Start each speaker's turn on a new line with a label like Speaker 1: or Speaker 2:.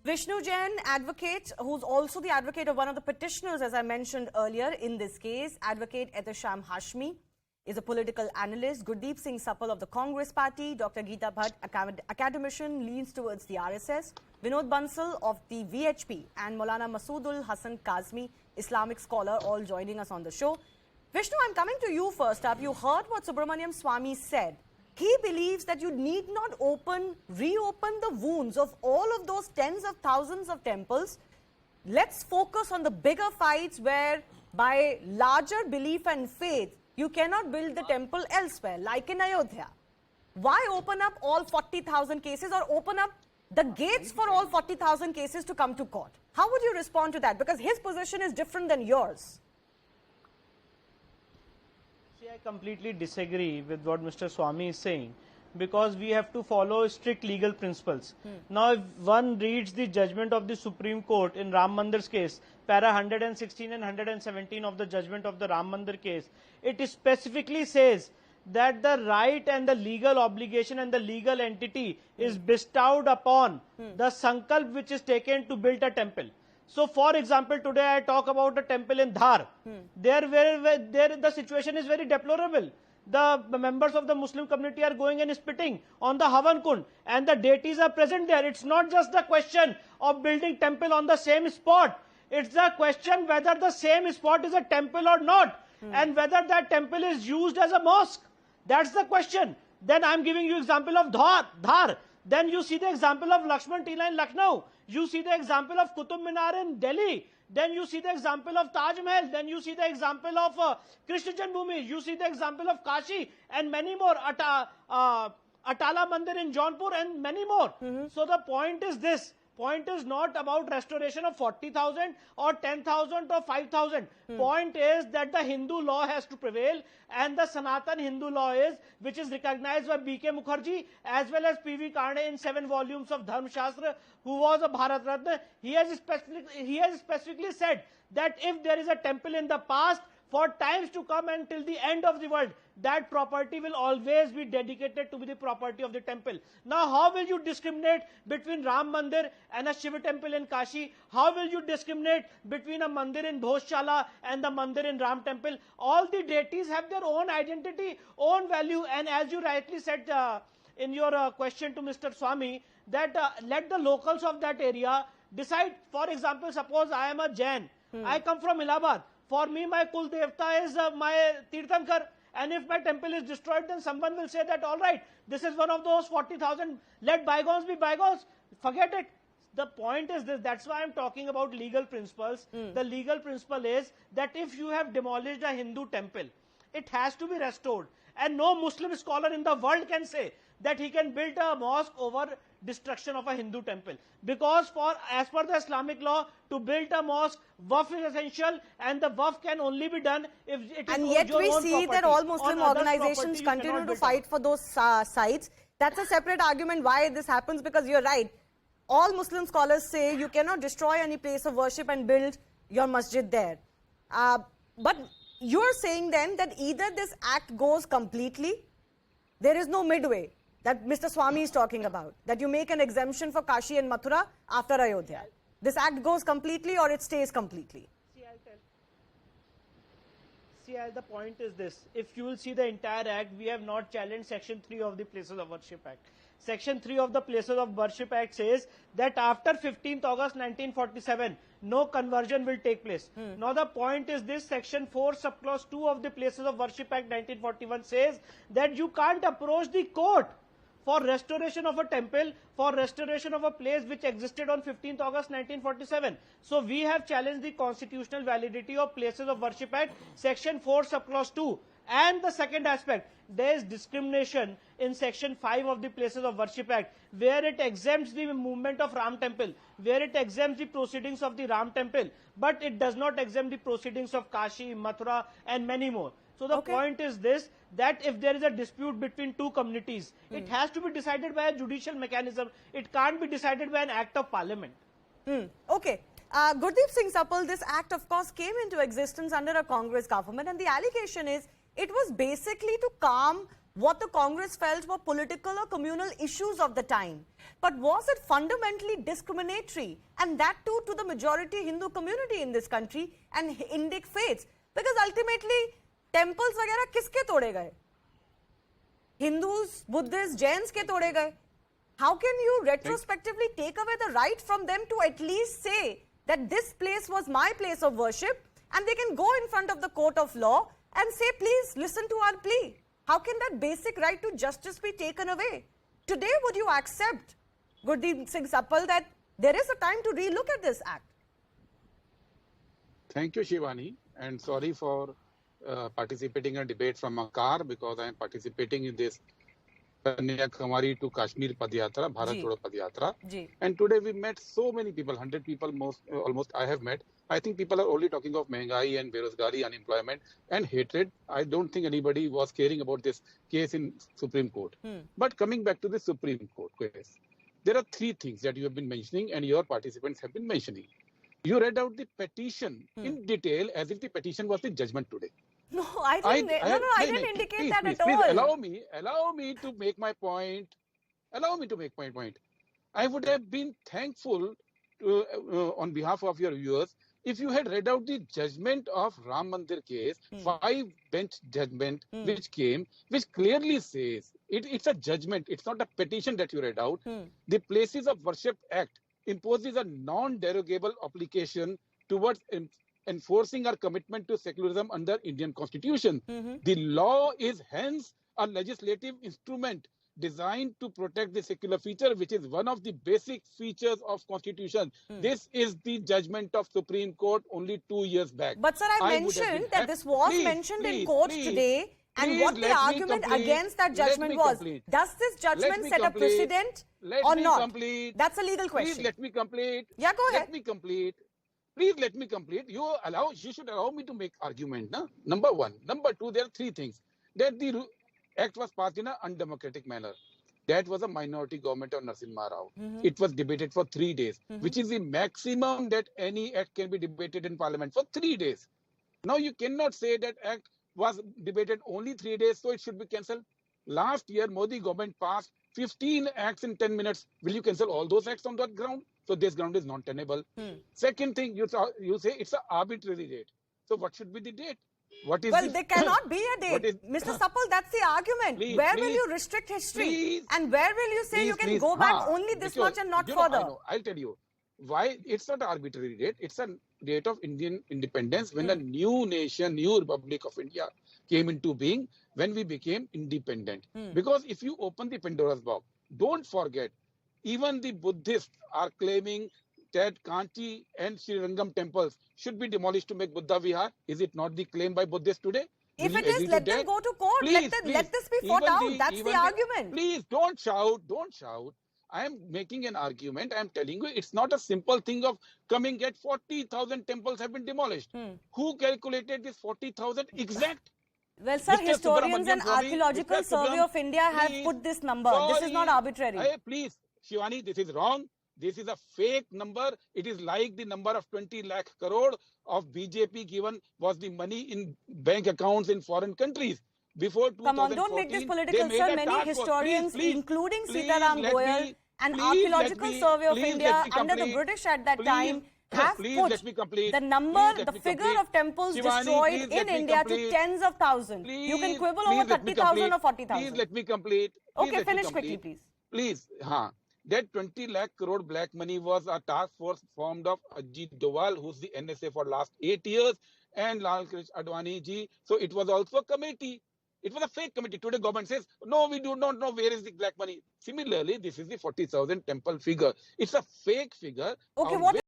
Speaker 1: Vishnu Jain, advocate, who's also the advocate of one of the petitioners, as I mentioned earlier in this case, Advocate Ehtesham Hashmi, is a political analyst. Gurdeep Singh Sapal of the Congress Party, Dr. Geeta Bhatt, academician, leans towards the RSS, Vinod Bansal of the VHP, and Maulana Masoodul Hassan Kazmi, Islamic scholar, all joining us on the show. Vishnu, I'm coming to you first up. You heard what Subramaniam Swamy said. He believes that you need not reopen the wounds of all of those tens of thousands of temples. Let's focus on the bigger fights where, by larger belief and faith, you cannot build the temple elsewhere, like in Ayodhya. Why open up all 40,000 cases or open up the gates for all 40,000 cases to come to court? How would you respond to that? Because his position is different than yours.
Speaker 2: I completely disagree with what Mr. Swamy is saying, because we have to follow strict legal principles. Now, if one reads the judgment of the Supreme Court in Ram Mandir's case, para 116 and 117 of the judgment of the Ram Mandir case, it specifically says that the right and the legal obligation and the legal entity is bestowed upon the sankalp which is taken to build a temple. So, for example, today I talk about a temple in Dhar. There the situation is very deplorable. The members of the Muslim community are going and spitting on the Havan Kund, and the deities are present there. It's not just the question of building temple on the same spot. It's the question whether the same spot is a temple or not, and whether that temple is used as a mosque. That's the question. Then I'm giving you example of Dhar. Then you see the example of Lakshman Tila in Lucknow. You see the example of Qutub Minar in Delhi. Then you see the example of Taj Mahal. Then you see the example of Krishna Janmabhoomi. You see the example of Kashi and many more. Atala Mandir in Jaunpur and many more. So the point is this. Point is not about restoration of 40,000 or 10,000 or 5,000. Point is that the Hindu law has to prevail, and the Sanatan Hindu law is, which is recognized by B.K. Mukherjee as well as P.V. Kande in 7 volumes of Dharma Shastra, who was a Bharat Ratna. He has specifically said that if there is a temple in the past, for times to come until the end of the world, that property will always be dedicated to be the property of the temple. Now, how will you discriminate between Ram Mandir and a Shiva temple in Kashi? How will you discriminate between a Mandir in Bhojshala and the Mandir in Ram temple? All the deities have their own identity, own value, and as you rightly said in your question to Mr. Swamy, that let the locals of that area decide. For example, suppose I am a Jain. I come from Allahabad. For me, my Kul Devta is my Tirthankar, and if my temple is destroyed, then someone will say that, all right, this is one of those 40,000, let bygones be bygones, forget it. The point is this, that's why I'm talking about legal principles. The legal principle is that if you have demolished a Hindu temple, it has to be restored. And no Muslim scholar in the world can say that he can build a mosque over destruction of a Hindu temple. Because as per the Islamic law, to build a mosque, waqf is essential, and the waqf can only be done if it is
Speaker 1: and yet we see that all Muslim organizations continue to fight for those sites. That's a separate argument why this happens, because you're right. All Muslim scholars say you cannot destroy any place of worship and build your masjid there. But you're saying then that either this act goes completely, there is no midway, that Mr. Swamy is talking about, that you make an exemption for Kashi and Mathura after Ayodhya. This act goes completely or it stays completely?
Speaker 2: The point is this. If you will see the entire act, we have not challenged Section 3 of the Places of Worship Act. Section 3 of the Places of Worship Act says that after 15th August 1947, no conversion will take place. Now the point is this, Section 4 subclause 2 of the Places of Worship Act 1941 says that you can't approach the court for restoration of a temple, for restoration of a place which existed on 15th August 1947. So we have challenged the constitutional validity of Places of Worship Act, Section 4 subclause 2. And the second aspect, there is discrimination in Section 5 of the Places of Worship Act, where it exempts the movement of Ram temple, where it exempts the proceedings of the Ram temple, but it does not exempt the proceedings of Kashi, Mathura, and many more. So the point is this, that if there is a dispute between two communities, it has to be decided by a judicial mechanism. It can't be decided by an act of parliament.
Speaker 1: Okay. Gurdeep Singh Sapal, this act of course came into existence under a Congress government, and the allegation is it was basically to calm what the Congress felt were political or communal issues of the time. But was it fundamentally discriminatory? And that too to the majority Hindu community in this country and Indic faiths. Because ultimately, temples वगैरह किसके तोड़े गए? Hindus, Buddhists, Jains के तोड़े गए. How can you retrospectively take away the right from them to at least say that this place was my place of worship, and they can go in front of the court of law and say, please listen to our plea? How can that basic right to justice be taken away? Today, would you accept, Gurdeep Singh Sapal, that there is a time to relook at this act?
Speaker 3: Thank you, Shivani, and sorry for participating in a debate from a car, because I am participating in this Kanyakumari to Kashmir Padyatra, Bharat Jodo Padyatra. And today we met so many people, 100 people almost I have met. I think people are only talking of Mehengai and Berozgari, unemployment and hatred. I don't think anybody was caring about this case in Supreme Court. But coming back to the Supreme Court case, there are three things that you have been mentioning and your participants have been mentioning. You read out the petition in detail as if the petition was the judgment today.
Speaker 1: No, I didn't indicate that at all.
Speaker 3: Please allow me to make my point. Allow me to make my point. I would have been thankful on behalf of your viewers if you had read out the judgment of Ram Mandir case, 5-bench judgment which came, which clearly says, it's a judgment, it's not a petition that you read out. The Places of Worship Act imposes a non-derogable obligation towards enforcing our commitment to secularism under Indian Constitution. The law is hence a legislative instrument designed to protect the secular feature, which is one of the basic features of Constitution. This is the judgment of Supreme Court only 2 years back.
Speaker 1: But sir, I mentioned that this was mentioned in court today, and what the argument against that judgment was. Does this judgment set a precedent or not? That's a legal question.
Speaker 3: Please let me complete.
Speaker 1: Yeah, go ahead.
Speaker 3: Let me complete. Please let me complete. You should allow me to make argument. Na? Number one. Number two, there are three things. That the act was passed in an undemocratic manner. That was a minority government of Narasimha Rao. It was debated for 3 days, which is the maximum that any act can be debated in parliament for 3 days. Now you cannot say that act was debated only 3 days, so it should be cancelled. Last year, Modi government passed 15 acts in 10 minutes. Will you cancel all those acts on that ground? So this ground is not tenable. Second thing, you say it's an arbitrary date. So what should be the date? What is
Speaker 1: there cannot be a date. Mr. Sapal, that's the argument. Where will you restrict history? And where will you say you can go back only this much and not further?
Speaker 3: I'll tell you. Why it's not an arbitrary date. It's a date of Indian independence when a new nation, new Republic of India came into being, when we became independent. Because if you open the Pandora's box, don't forget, even the Buddhists are claiming that Kanchi and Srirangam temples should be demolished to make Buddha Vihar. Is it not the claim by Buddhists today?
Speaker 1: If it is, let them go to court. Let this be fought out. That's the argument.
Speaker 3: Please, don't shout. Don't shout. I am making an argument. I am telling you, it's not a simple thing of coming at 40,000 temples have been demolished. Who calculated this 40,000 exact?
Speaker 1: Well, sir, historians and Archaeological Survey of India have put this number. This is not arbitrary.
Speaker 3: Please, Shivani, this is wrong. This is a fake number. It is like the number of 20 lakh crore of BJP given was the money in bank accounts in foreign countries. Before 2014,
Speaker 1: come on, don't make this political, sir. Many historians, including Sitaram Goyal and Archaeological Survey of India under the British at that time, have put the number, the figure of temples destroyed in India to tens of thousands. You can quibble over 30,000 or 40,000.
Speaker 3: Please let me complete.
Speaker 1: Okay, finish quickly, please.
Speaker 3: Please, that 20 lakh crore black money was a task force formed of Ajit Doval, who's the NSA for last 8 years, and Lal Krish Advani ji. So it was also a committee. It was a fake committee. Today government says, no, we do not know where is the black money. Similarly, this is the 40,000 temple figure. It's a fake figure.
Speaker 1: Okay, what